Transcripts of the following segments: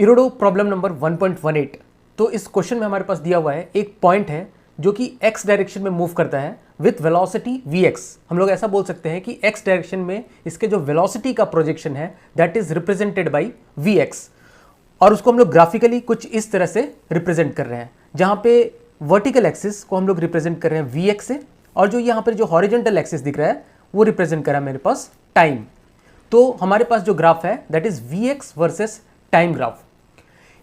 इरोडो problem number 1.18। तो इस question में हमारे पास दिया हुआ है एक पॉइंट है जो कि x डायरेक्शन में मूव करता है विथ वेलोसिटी vx। हम लोग ऐसा बोल सकते हैं कि x डायरेक्शन में इसके जो वेलोसिटी का प्रोजेक्शन है that is represented by vx, और उसको हम लोग ग्राफिकली कुछ इस तरह से रिप्रेजेंट कर रहे हैं, जहां पे वर्टिकल एक्सिस को हम लोग रिप्रेजेंट कर रहे हैं vx से, और जो यहाँ पर जो हॉरिजॉन्टल एक्सिस दिख रहा है वो रिप्रेजेंट कर रहा है मेरे पास टाइम। तो हमारे पास जो ग्राफ है that is vx versus time graph.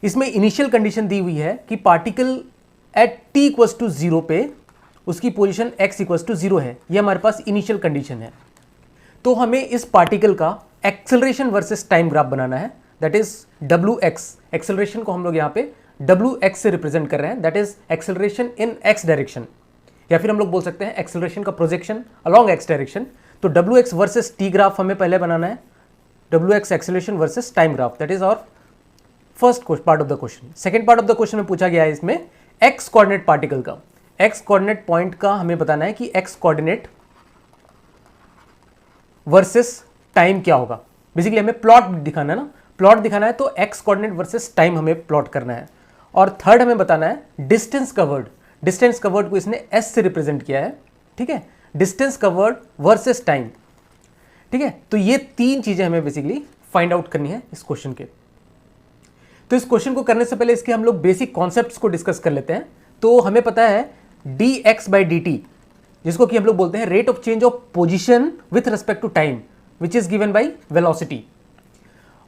इसमें इनिशियल कंडीशन दी हुई है कि particle at t equals to 0 पे उसकी पोजीशन x इक्वल्स टू 0 है, ये हमारे पास इनिशियल कंडीशन है। तो हमें इस पार्टिकल का एक्सेलरेशन वर्सेस टाइम ग्राफ बनाना है, दैट इज wx। एक्सेलरेशन को हम लोग यहाँ पे wx से रिप्रेजेंट कर रहे हैं, that is acceleration in x direction, या फिर हम लोग बोल सकते हैं एक्सेलरेशन का प्रोजेक्शन अलॉन्ग x डायरेक्शन। तो wx वर्सेस t ग्राफ हमें पहले बनाना है, wx acceleration versus time graph, that is और first part of the question. Second part of the question में पूछा गया है इसमें एक्स कोऑर्डिनेट पार्टिकल का, एक्स कोऑर्डिनेट पॉइंट का हमें बताना है कि एक्स कोऑर्डिनेट वर्सेस टाइम क्या होगा। बेसिकली हमें प्लॉट दिखाना है ना, प्लॉट दिखाना है तो एक्स कोऑर्डिनेट वर्सेस टाइम हमें प्लॉट करना है। और थर्ड हमें बताना है डिस्टेंस कवर्ड। डिस्टेंस कवर्ड को इसने एस से रिप्रेजेंट किया है, ठीक है, डिस्टेंस कवर्ड वर्सेस टाइम, ठीक है। तो ये तीन चीजें हमें बेसिकली फाइंड आउट करनी है इस क्वेश्चन के। तो इस क्वेश्चन को करने से पहले इसके हम लोग बेसिक कॉन्सेप्ट्स को डिस्कस कर लेते हैं। तो हमें पता है dx by dt, जिसको कि हम लोग बोलते हैं rate of change of position with respect to time which is given by velocity.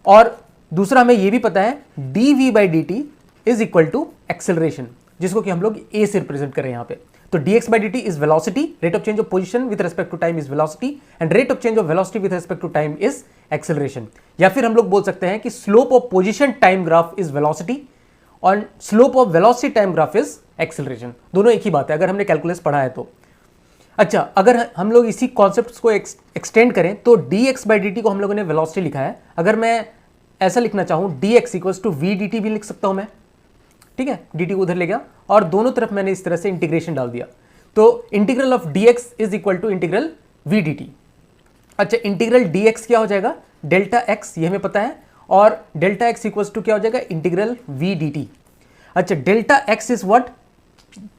और दूसरा हमें यह भी पता है dv by dt is equal to acceleration, जिसको कि हम लोग a से रिप्रेजेंट करें यहाँ पे। तो dx by dt is velocity, rate of change of position with respect to time is velocity, and rate of change of velocity with respect to time is acceleration. या फिर हम लोग बोल सकते हैं कि slope of position time graph is velocity और slope of velocity time graph is acceleration. दोनों एक ही बात है अगर हमने कैलकुलस पढ़ा है तो। अच्छा, अगर हम लोग इसी कॉन्सेप्ट्स को एक्सटेंड करें तो dx by dt को हम लोगों ने वेलोसिटी लिखा है। अगर मैं ऐसा लिखना चाहूं dx equals to v dt भी लिख सकता हूं मैं, ठीक है, dt को उधर ले गया और दोनों तरफ मैंने इस तरह से इंटीग्रेशन डाल दिया। तो integral of dx is equal to integral v dt। अच्छा, इंटीग्रल dx क्या हो जाएगा, डेल्टा x, ये हमें पता है, और डेल्टा x इक्वल्स टू क्या हो जाएगा, इंटीग्रल v dt। अच्छा, delta x is what,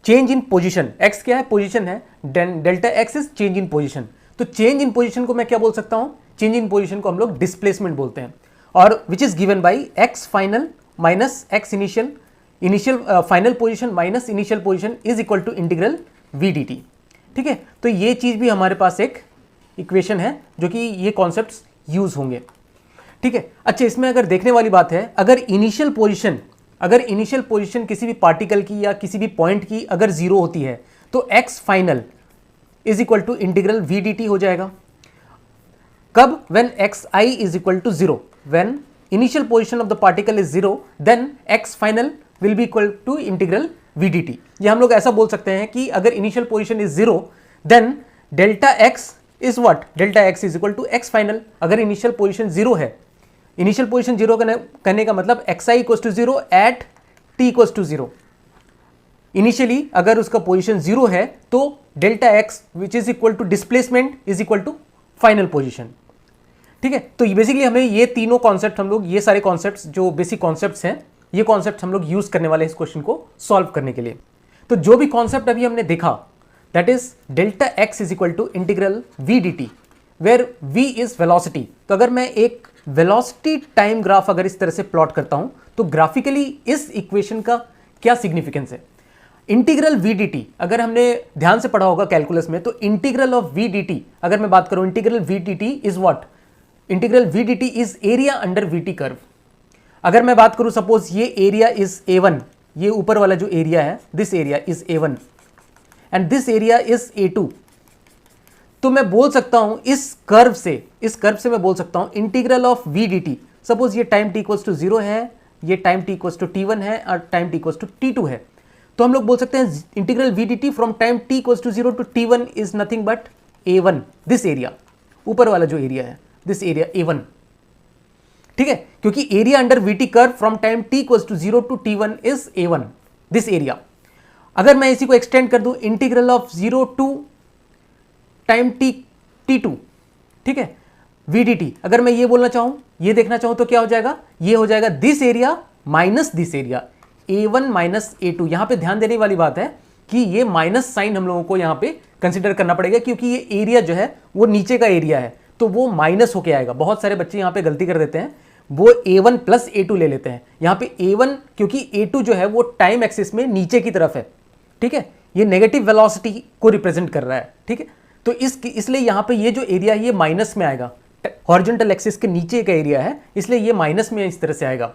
change in position. x क्या है, पोजीशन है, delta x is change in position. तो चेंज इन पोजीशन को मैं क्या बोल सकता हूं, चेंज इन पोजीशन को हम लोग डिस्प्लेसमेंट बोलते हैं, और which is given by x final minus x initial, initial final position minus initial position is equal to integral v dt, ठीक है। तो ये चीज भी हमारे पास एक इक्वेशन है जो कि ये कॉन्सेप्ट्स यूज होंगे, ठीक है। अच्छा, इसमें अगर देखने वाली बात है, अगर इनिशियल पोजीशन किसी भी पार्टिकल की या किसी भी पॉइंट की अगर 0 होती है तो x final is equal to integral v dt हो जाएगा। कब, when xi is equal to 0, when initial position of the particle is 0 then x final will be equal to integral v dt। ये हम लोग ऐसा बोल सकते हैं कि अगर initial position is 0 then delta x is what, delta x is equal to x final. अगर इनिशियल पोजीशन 0 है, इनिशियल पोजीशन 0 करने का मतलब xi equals to 0 at t equals to 0। Initially अगर उसका पोजीशन 0 है तो delta x which is equal to displacement is equal to final position, ठीक है। तो बेसिकली हमें ये तीनों कॉन्सेप्ट, हम लोग ये सारे कॉन्सेप्ट्स जो बेसिक कॉन्सेप्ट्स हैं, ये कॉन्सेप्ट हम लोग यूज करने वाले हैं इस क्वेश्चन को सॉल्व करने के लिए। तो जो भी कॉन्सेप्ट अभी हमने देखा that is delta x is equal to integral v dt where v is velocity. तो अगर मैं एक वेलोसिटी टाइम ग्राफ अगर इस तरह से प्लॉट करता हूं तो ग्राफिकली इस इक्वेशन का क्या सिग्निफिकेंस है। इंटीग्रल v dt अगर हमने ध्यान से पढ़ा होगा कैलकुलस में, तो इंटीग्रल ऑफ v dt अगर मैं बात करूं, integral v dt is what, integral v dt is area under vt curve. अगर मैं बात करूं सपोज ये एरिया इज a1, ये ऊपर वाला जो एरिया है this area is a1 and this area is a2, तो मैं बोल सकता हूं इस कर्व से मैं बोल सकता हूं integral of v dt। Suppose ये टाइम t इक्वल्स टू 0 है, ये time t equals to t1 है और time t equals to t2 है, तो हम लोग बोल सकते हैं integral v dt from time t equals to 0 to t1 is nothing but a1, this area, ऊपर वाला जो एरिया है दिस एरिया a1, ठीक है, क्योंकि area under vt curve from time t equals to 0 to t1 is a1, this area. अगर मैं इसी को एक्सटेंड कर दूं, integral of 0 to time t2, ठीक है, v dt, अगर मैं ये बोलना चाहूं, ये देखना चाहूं तो क्या हो जाएगा, ये हो जाएगा this area minus this area A1 minus A2। यहाँ पे ध्यान देने वाली बात है कि ये माइनस साइन हम लोगों को यहाँ पे कंसिडर करना पड़ेगा, क्योंकि ये एरिया जो है वो नीचे का एरिया है, तो वो माइनस होके आएगा। बहुत सारे बच्चे यहाँ पे गलती कर देते हैं, वो A1 प्लस A2 ले लेते हैं। यहाँ पे A1, क्योंकि A2 जो है वो टाइम एक्सिस में नीचे की तरफ है, ठीक है, ये नेगेटिव वेलोसिटी को रिप्रेजेंट कर रहा है, ठीक है। तो इसलिए यहाँ पे ये जो एरिया है ये माइनस में आएगा, हॉरिजॉन्टल एक्सिस के नीचे का एरिया है, इसलिए ये माइनस में इस तरह से आएगा।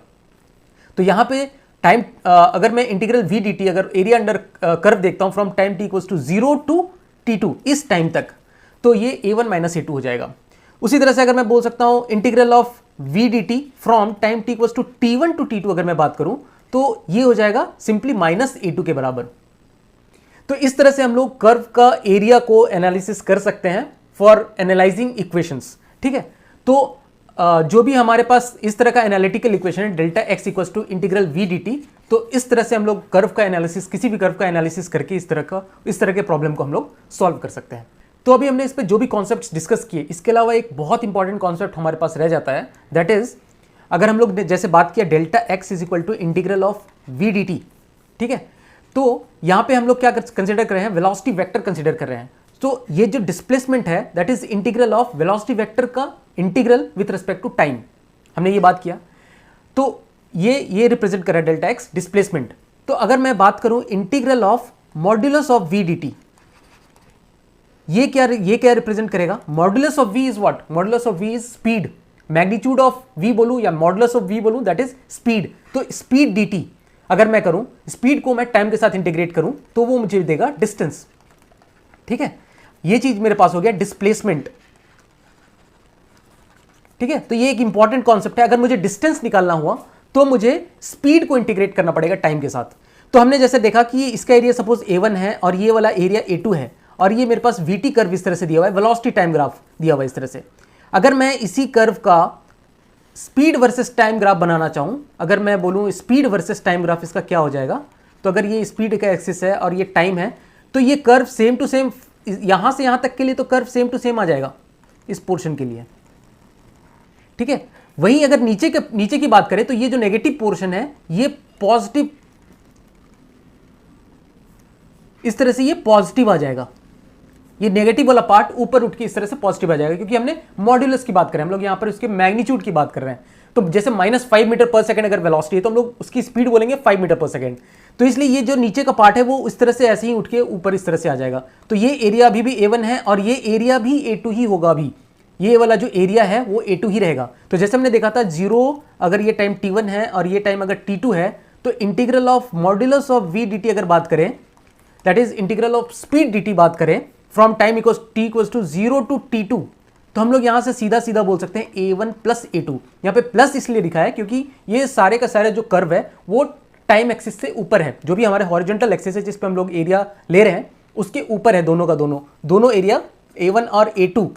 तो यहाँ पे टाइम, अगर मैं इंटीग्रल वी डी टी, अगर एरिया अंडर कर्व देखता हूँ from time t equals to 0 to T2 इस टाइम तक, तो ये A1 माइनस A2 हो जाएगा। उसी तरह से अगर मैं बोल सकता हूँ integral of v d t from time t equals to T1 to T2 अगर मैं बात करूँ, तो ये हो जाएगा सिंपली माइनस A2 के बराबर। तो इस तरह से हम लोग कर्व का एरिया को एनालिसिस कर सकते हैं फॉर एनालाइजिंग इक्वेशंस, ठीक है। तो जो भी हमारे पास इस तरह का एनालिटिकल इक्वेशन है delta x equals to integral v d t, तो इस तरह से हम लोग कर्व का एनालिसिस, किसी भी कर्व का एनालिसिस करके इस तरह के प्रॉब्लम को हम लोग सॉल्व कर सकते हैं। तो अभी हमने इस पर जो भी कॉन्सेप्ट्स डिस्कस किए, इसके अलावा एक बहुत इंपॉर्टेंट कॉन्सेप्ट हमारे पास रह जाता है, दैट इज अगर हम लोग जैसे बात किया delta x is equal to integral of v d t, ठीक है, तो यहां पे हम लोग क्या कंसिडर कर रहे हैं, वेलोसिटी वेक्टर कंसिडर कर रहे हैं। तो ये जो डिस्प्लेसमेंट है that is integral of velocity vector का integral with respect to time, हमने ये बात किया। तो ये रिप्रेजेंट कर रहा है डेल्टा एक्स डिस्प्लेसमेंट। तो अगर मैं बात करूं integral of modulus of v d t, ये क्या रिप्रेजेंट करेगा, modulus of v is what, modulus of v is speed, magnitude of v बोलूं या मॉड्यूलस ऑफ वी बोलूं दैट इज स्पीड। तो स्पीड डी टी अगर मैं करूं, स्पीड को मैं टाइम के साथ इंटीग्रेट करूं, तो वो मुझे देगा डिस्टेंस, ठीक है। ये चीज मेरे पास हो गया डिस्प्लेसमेंट, ठीक है। तो ये एक इंपॉर्टेंट कॉन्सेप्ट है। अगर मुझे डिस्टेंस निकालना हुआ तो मुझे स्पीड को इंटीग्रेट करना पड़ेगा टाइम के साथ। तो हमने जैसे देखा कि इसका एरिया सपोज A1 है और ये वाला एरिया A2 है, और ये मेरे पास VT कर्व इस तरह से दिया हुआ है, वेलोसिटी टाइम ग्राफ दिया हुआ है इस तरह से। अगर मैं इसी कर्व का स्पीड वर्सेस टाइम ग्राफ बनाना चाहूं, अगर मैं बोलूं स्पीड वर्सेस टाइम ग्राफ इसका क्या हो जाएगा, तो अगर ये स्पीड का एक्सिस है और ये टाइम है, तो ये कर्व सेम टू सेम, यहां से यहां तक के लिए तो कर्व सेम टू सेम आ जाएगा इस पोर्शन के लिए, ठीक है। वहीं अगर नीचे की बात करें तो ये जो नेगेटिव पोर्शन है ये पॉजिटिव, इस तरह से ये पॉजिटिव आ जाएगा, ये नेगेटिव वाला पार्ट ऊपर उठ के इस तरह से पॉजिटिव आ जाएगा, क्योंकि हमने मॉड्यूलस की बात करें, हम लोग यहां पर उसके मैग्नीट्यूड की बात कर रहे हैं। तो जैसे -5 मीटर पर सेकंड अगर वेलोसिटी है तो हम लोग उसकी स्पीड बोलेंगे 5 मीटर पर सेकंड। तो इसलिए ये जो नीचे का पार्ट है वो इस तरह से ऐसे ही उठ के ऊपर इस तरह से आ जाएगा। तो ये एरिया अभी भी A1 है और ये एरिया भी A2 ही होगा, अभी ये वाला जो एरिया है वो A2 ही रहेगा। तो जैसे हमने देखा था 0 अगर ये टाइम T1 है और ये टाइम अगर T2 है, तो integral of modulus of v d t अगर बात करें, that is integral of speed d t बात करें from time equals t equals to 0 to T2, तो हम लोग यहां से सीधा बोल सकते हैं A1 प्लस A2। यहाँ पे प्लस इसलिए लिखा है क्योंकि ये सारे का सारे जो कर्व है वो टाइम एक्सिस से ऊपर है, जो भी हमारे हॉरिजॉन्टल एक्सिस है जिस पे हम लोग एरिया ले रहे हैं उसके ऊपर है, दोनों का दोनों एरिया A1 और A2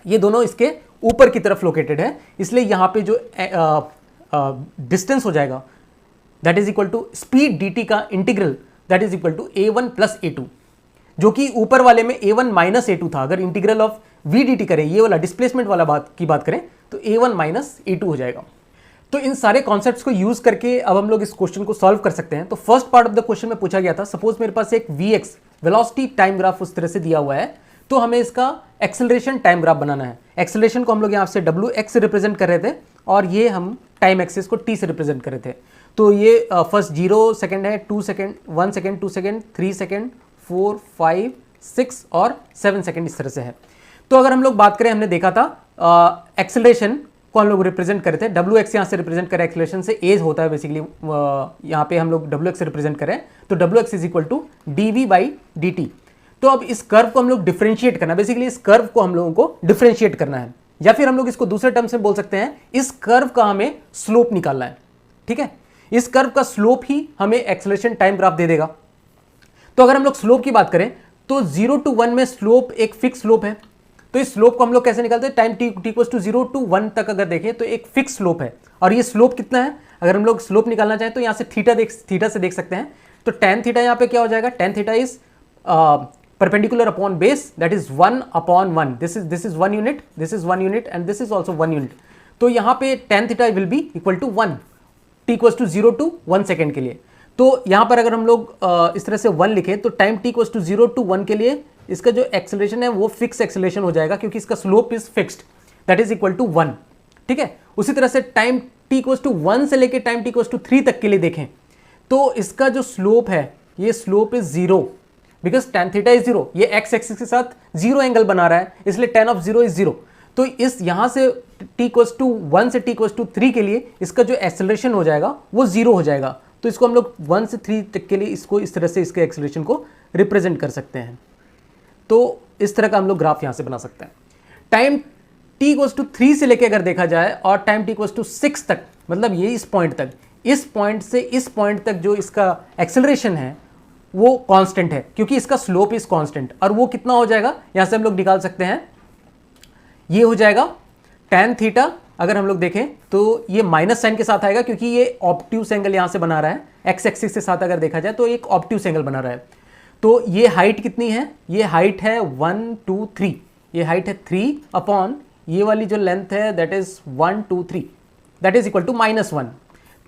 ये दोनों इसके ऊपर की तरफ लोकेटेड है, इसलिए यहां पे जो डिस्टेंस हो जाएगा that is equal to speed dt का integral that is equal to A1 plus A2, जो कि ऊपर वाले में A1 माइनस A2 था। अगर integral of v d t करें, ये वाला डिस्प्लेसमेंट वाला बात करें, तो A1 माइनस A2 हो जाएगा। तो इन सारे कॉन्सेप्ट्स को यूज करके अब हम लोग इस क्वेश्चन को सॉल्व कर सकते हैं। तो first part of the question में पूछा गया था, सपोज मेरे पास एक Vx वेलोसिटी टाइम ग्राफ उस तरह से दिया हुआ है, तो हमें इसका एक्सेलरेशन टाइम ग्राफ बनाना है। एक्सेलरेशन को हम लोग यहाँ से Wx से रिप्रेजेंट कर रहे थे और ये हम टाइम एक्सिस को t से रिप्रेजेंट कर रहे थे। तो ये फर्स्ट 0 सेकेंड है, 2 सेकेंड, 1 सेकेंड, 2 सेकेंड, 3 सेकेंड, 4, 5, 6 और 7 सेकेंड इस तरह से है। तो अगर हम लोग बात करें, हमने देखा था एक्सेलरेशन को हम लोग रिप्रेजेंट करे थे, Wx यहाँ से रिप्रेजेंट करें, एक्सेलरेशन से एज होता है बेसिकली, यहाँ पे हम लोग Wx से रिप्रेजेंट करें, तो Wx is equal to dv/dt। तो अब इस कर्व को हम लोग डिफरेंशिएट करना है, बेसिकली इस कर्व को हम लोगों को डिफरेंशिएट करना है, या फिर हम लोग इसको दूसरे टर्म से बोल सकते हैं, इस कर्व का हमें स्लोप निकालना है, ठीक है। इस कर्व का स्लोप ही हमें एक्सेलरेशन टाइम ग्राफ दे देगा। तो अगर हम लोग स्लोप की बात करें तो 0 to 1 में स्लोप एक फिक्स स्लोप है। तो इस स्लोप को हम लोग कैसे निकालते हैं, time t equals to 0 to 1 तक अगर देखें तो एक फिक्स स्लोप है, और ये स्लोप कितना है, अगर हम लोग स्लोप निकालना चाहें तो यहाँ से थीटा से देख सकते हैं। तो tan थीटा यहाँ पे क्या हो जाएगा, tan theta is perpendicular upon base, that is 1 upon 1, this is 1 unit, this is 1 unit and this is also 1 unit। तो यहाँ पे tan theta will be equal to 1, t equals to 0 to 1 second के लिए। तो यहाँ पर अगर हम लोग इस तरह से 1 लिखें तो time t equals to 0 to 1 के लिए इसका जो एक्सेलरेशन है वो फिक्स एक्सेलरेशन हो जाएगा, क्योंकि इसका slope is fixed, that is equal to 1। ठीक है, उसी तरह से टाइम t इक्वल्स टू 1 से लेके टाइम t इक्वल्स टू 3 तक के लिए देखें तो इसका जो स्लोप है ये slope is 0, because tan theta is 0, ये x एक्सिस के साथ 0 एंगल बना रहा है, इसलिए tan ऑफ 0 इज 0। तो इस यहां से t इक्वल्स टू 1 से t इक्वल्स टू 3 के लिए इसका जो एक्सेलरेशन हो जाएगा वो 0 हो जाएगा। तो इसको हम लोग 1 से 3 तक के लिए इसको इस तरह से इसके एक्सेलरेशन को रिप्रेजेंट कर सकते हैं। तो इस तरह का हम लोग ग्राफ यहां से बना सकते हैं। टाइम t इक्वल्स टू 3 से लेके अगर देखा जाए और टाइम t इक्वल्स टू 6 तक, मतलब ये इस पॉइंट तक, इस पॉइंट से इस पॉइंट तक जो इसका एक्सेलरेशन है वो कांस्टेंट है, क्योंकि इसका स्लोप इज कांस्टेंट। और वो कितना हो जाएगा यहां से हम लोग निकाल सकते हैं, ये हो जाएगा tan थीटा। अगर हम लोग देखें तो ये माइनस साइन के साथ आएगा, क्योंकि ये ऑब्ट्यूस एंगल यहां से बना रहा है, एक्स एक्सिस के साथ अगर देखा जाए तो एक ऑब्ट्यूस एंगल बना रहा है। तो ये हाइट कितनी है, ये हाइट है 1 2 3, ये हाइट है 3 अपॉन ये वाली जो लेंथ है that is 1 2 3, that is equal to -1।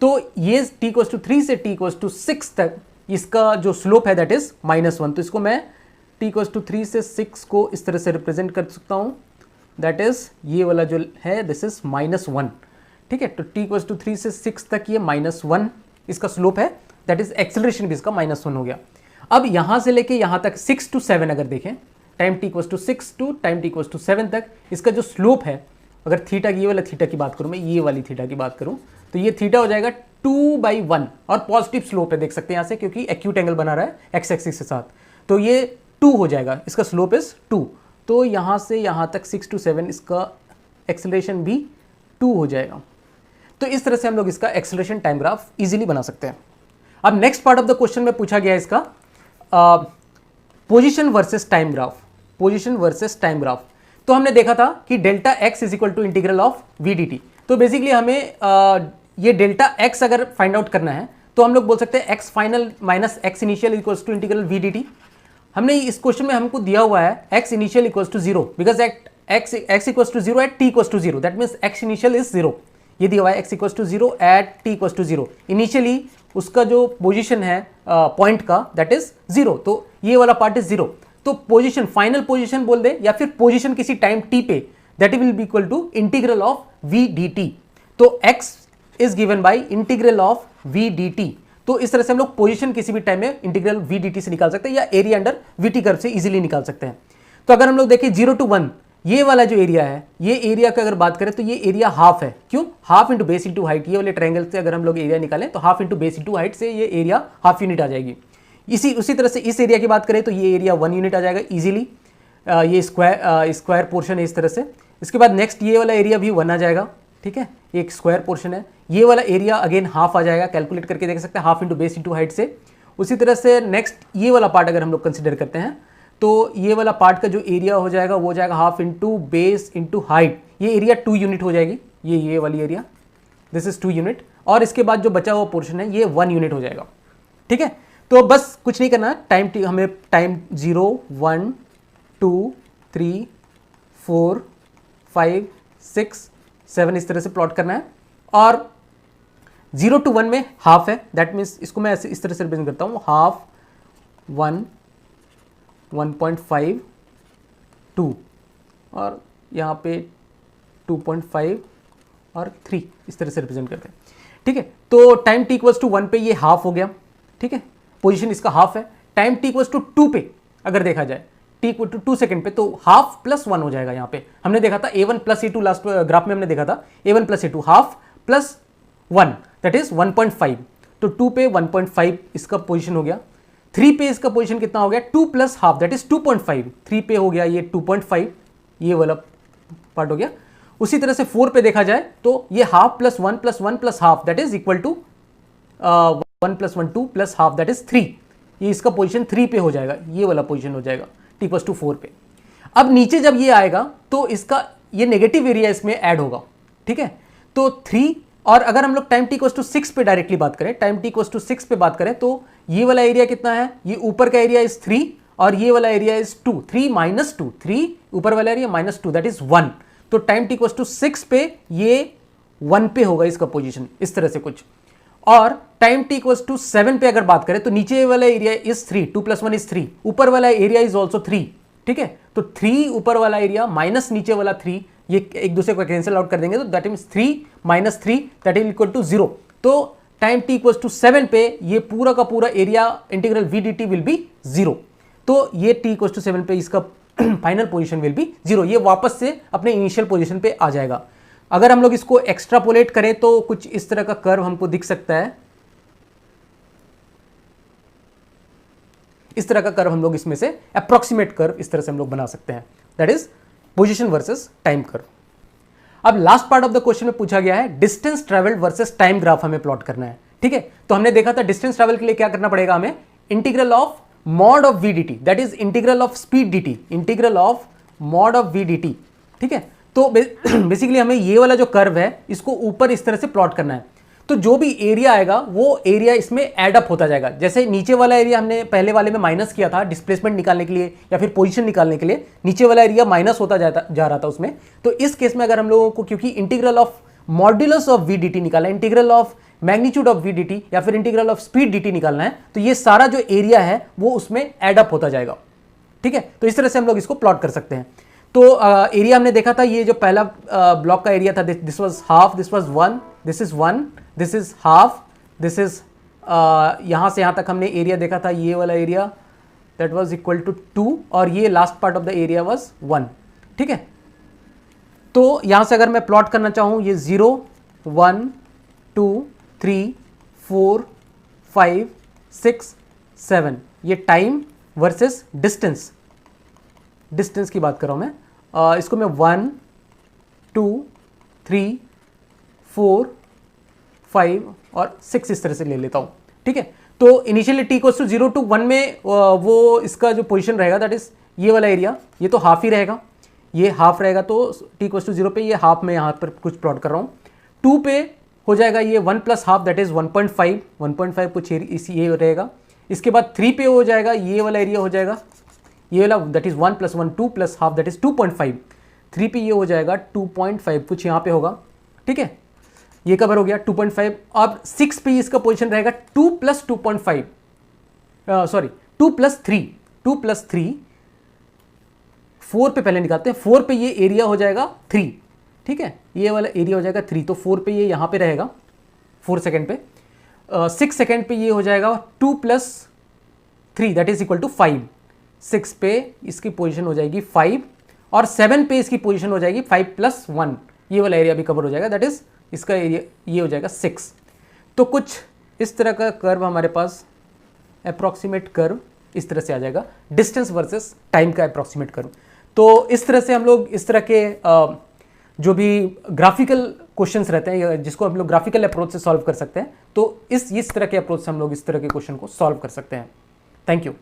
तो ये t इक्वल्स टू 3 से t इक्वल्स टू 6 तक इसका जो स्लोप है दैट इज -1। तो इसको मैं t इक्वल्स टू 3 से 6 को इस तरह से रिप्रेजेंट कर सकता हूं, दैट इज ये वाला जो है दिस इज -1। ठीक है, तो t इक्वल्स टू 3 से 6 तक ये -1 इसका स्लोप है, दैट इज एक्सेलरेशन भी इसका -1 हो गया। अब यहां से लेके यहां तक 6 टू 7 अगर देखें, time t equals to 6 to time t equals to 7 तक इसका जो स्लोप है, अगर थीटा की ये वाला थीटा की बात करूं, मैं ये वाली थीटा की बात करूं, तो ये थीटा हो जाएगा 2/1 और पॉजिटिव स्लोप है, देख सकते हैं यहां से, क्योंकि एक्यूट एंगल बना रहा है एक्स एक्सिस के साथ। तो ये 2 हो जाएगा, इसका स्लोप इज 2। तो यहां से यहां तक 6 टू 7 इसका एक्सेलरेशन भी 2 हो जाएगा। तो इस तरह से हम लोग इसका एक्सेलरेशन टाइम ग्राफ इजीली बना सकते हैं। अब next part of the question में पूछा गया इसका position versus time graph, position versus time graph. तो हमने देखा था कि delta x is equal to integral of v d t. तो बेसिकली हमें ये डेल्टा एक्स अगर फाइंड आउट करना है तो हम लोग बोल सकते हैं x final minus x initial equals to integral v d t. हमने इस क्वेश्चन में हमको दिया हुआ है x initial equals to 0, because x equals to 0 at t equals to 0, that means x initial is 0। ये दिया हुआ है x equals to 0 at t equals to 0, initially उसका जो पोजीशन है पॉइंट का दैट इज 0, तो ये वाला पार्ट इज 0। तो पोजीशन फाइनल पोजीशन बोल दे या फिर पोजीशन किसी टाइम t पे, that will be equal to integral of v dt। तो x is given by integral of v dt। तो इस तरह से हम लोग पोजीशन किसी भी टाइम में इंटीग्रल v dt से निकाल सकते हैं, या एरिया अंडर vt कर्व से इजीली निकाल सकते हैं। तो अगर हम लोग देखें 0 टू 1, ये वाला जो एरिया है, ये एरिया का अगर बात करें तो ये एरिया हाफ है। क्यों? Half into base into height. ये वाले ट्रायंगल से अगर हम लोग एरिया निकालें तो half into base into height से ये एरिया हाफ यूनिट आ जाएगी। उसी तरह से इस एरिया की बात करें तो ये एरिया 1 यूनिट आ जाएगा इजीली। ये स्क्वायर पोर्शन है इस तरह से। इसके बाद नेक्स्ट ये वाला एरिया भी 1 आ जाएगा। ठीक है, ये एक स्क्वायर पोर्शन है। ये वाला एरिया अगेन हाफ आ जाएगा, कैलकुलेट करके देख सकते हैं, half into base into height से। उसी तरह से नेक्स्ट ये वाला पार्ट अगर हम लोग कंसिडर करते हैं तो ये वाला पार्ट का जो एरिया हो जाएगा वो हो जाएगा half into base into height. ये एरिया 2 यूनिट हो जाएगी, ये वाली एरिया दिस इज 2 यूनिट। और इसके बाद जो बचा हुआ पोर्शन है ये 1 यूनिट हो जाएगा। ठीक है, तो बस कुछ नहीं करना, हमें टाइम 0 1 2 3 4 5 6 7 इस तरह से प्लॉट करना है। और 0 टू 1 में हाफ है, दैट मीन्स इसको मैं ऐसे इस तरह से रिप्रेजेंट करता हूँ, हाफ 1 1.5 2 और यहाँ पे 2.5 और 3 इस तरह से रिप्रेजेंट करते हैं। ठीक है, तो टाइम t इक्वल्स टू 1 पे ये हाफ हो गया। ठीक है, पोजीशन इसका हाफ है। टाइम t इक्वल्स टू 2 पे अगर देखा जाए, t इक्वल टू 2 सेकंड पे, तो हाफ प्लस 1 हो जाएगा। यहाँ पे हमने देखा था a1 plus a2, last graph में हमने देखा था a1 plus a2, half plus 1 that is 1.5। तो 2 पे 1.5 इसका पोजीशन हो गया। 3 पे इसका पोजीशन कितना हो गया, 2 प्लस हाफ दैट इज 2.5। 3 पे हो गया ये 2.5, ये वाला पार्ट हो गया। उसी तरह से 4 पे देखा जाए तो ये half plus 1 plus 1 plus half that is equal to 1 plus 1 2 plus half that is 3। ये इसका पोजीशन 3 पे हो जाएगा, ये वाला पोजीशन हो जाएगा t इक्वल्स टू 4 पे। अब नीचे जब ये आएगा तो इसका ये नेगेटिव एरिया इसमें ऐड होगा। ठीक है, तो 3, और अगर हम लोग टाइम t इक्वल्स टू 6 पे डायरेक्टली बात करें, टाइम t इक्वल्स टू 6 पे बात करें तो ये वाला एरिया कितना है, ये ऊपर का एरिया इज 3 और ये वाला एरिया इज 2, 3 माइनस 2, 3 ऊपर वाला एरिया माइनस 2 दैट इज 1। तो टाइम t इक्वल्स टू 6 पे ये 1 पे होगा इसका पोजीशन, इस तरह से कुछ। और टाइम t इक्वल्स टू 7 पे अगर बात करें तो नीचे वाला एरिया इज 3, 2 + 1 इज 3, ऊपर वाला एरिया इज ऑल्सो 3, ठीक है। तो 3 ऊपर वाला एरिया माइनस नीचे वाला 3, ये एक दूसरे को कैंसिल आउट कर देंगे, तो that means 3 - 3 that is equal to 0। तो टाइम t इक्वल्स टू 7 पे ये पूरा का पूरा area integral v dt will be 0। तो ये t इक्वल्स टू 7 पे इसका फाइनल पोजीशन विल बी 0, ये वापस से अपने इनिशियल पोजीशन पे आ जाएगा। अगर हम लोग इसको एक्स्ट्रापोलेट करें तो कुछ इस तरह का कर्व हमको दिख सकता है, इस तरह का कर्व हम लोग इसमें से अप्रोक्सीमेट कर्व इस तरह से हम लोग बना सकते हैं, that is position versus time curve. अब last part of the question में पूछा गया है distance travelled versus time graph हमें प्लॉट करना है, ठीक है। तो हमने देखा था डिस्टेंस ट्रेवल के लिए क्या करना पड़ेगा, हमें integral of mod of v d t, that is integral of speed d t, integral of mod of v d t, ठीक है। तो बेसिकली हमें ये वाला जो कर्व है इसको ऊपर इस तरह से प्लॉट करना है। तो जो भी एरिया आएगा वो एरिया इसमें एड अप होता जाएगा। जैसे नीचे वाला एरिया हमने पहले वाले में माइनस किया था डिस्प्लेसमेंट निकालने के लिए या फिर पोजीशन निकालने के लिए, नीचे वाला एरिया माइनस होता जा रहा था उसमें। तो इस केस में अगर हम लोगों को, क्योंकि integral of modulus of v d t निकालना है, integral of magnitude of v d t या फिर integral of speed d t निकालना है, तो ये सारा जो एरिया है वो उसमें एड अप होता जाएगा, ठीक है। तो इस तरह से हम लोग इसको प्लॉट कर सकते हैं। तो एरिया हमने देखा था, ये जो पहला ब्लॉक का एरिया था, this was half, this was 1, this is 1, this is half, this is यहाँ से यहाँ तक हमने एरिया देखा था, ये वाला area that was equal to 2 और ये last part of the area was 1, ठीक है। तो यहाँ से अगर मैं प्लॉट करना चाहूँ, ये 0, 1, 2, 3, 4, 5, 6, 7, ये टाइम वर्सेस डिस्टेंस, डिस्टेंस की बात कर रहा हूँ मैं। इसको मैं 1, 2, 3, 4, 5 और 6 इस तरह से ले लेता हूँ, ठीक है। तो initially t equals to 0 to 1 में वो इसका जो पोजीशन रहेगा दैट इज ये वाला एरिया, ये तो हाफ ही रहेगा, ये हाफ रहेगा। तो t इक्वल्स टू 0 पे ये हाफ में यहाँ पर कुछ प्लॉट कर रहा हूँ। 2 पे हो जाएगा ये 1 + हाफ दैट इज 1.5, 1.5 कुछ इसी ये रहेगा। इसके बाद 3 पे हो जाएगा ये वाला एरिया, हो जाएगा ये वाला that is 1 + 1 2 + half that is 2.5। 3 पे ये हो जाएगा 2.5 कुछ यहाँ पे होगा, ठीक है, ये कवर हो गया 2.5। अब 6 पे इसका पोजीशन रहेगा 2 + 2.5, सॉरी 2 + 3, 2 + 3, 4 पे पहले निकालते हैं। 4 पे ये एरिया हो जाएगा 3, ठीक है, ये वाला एरिया हो जाएगा 3। तो 4 पे ये यहाँ पे रहेगा 4 सेकेंड पे। 6 सेकेंड पे ये हो जाएगा 2 + 3 दैट इज इक्वल टू 5। 6 पे इसकी पोजीशन हो जाएगी 5 और 7 पे इसकी पोजीशन हो जाएगी 5 + 1, ये वाला एरिया भी कवर हो जाएगा दैट इज इसका एरिया ये हो जाएगा 6। तो कुछ इस तरह का कर्व हमारे पास, अप्रॉक्सीमेट कर्व इस तरह से आ जाएगा, डिस्टेंस वर्सेस टाइम का अप्रॉक्सीमेट कर्व। तो इस तरह से हम लोग इस तरह के जो भी ग्राफिकल क्वेश्चंस रहते हैं जिसको हम लोग ग्राफिकल अप्रोच से सॉल्व कर सकते हैं, तो इस तरह के अप्रोच से हम लोग इस तरह के क्वेश्चन को सॉल्व कर सकते हैं। Thank you.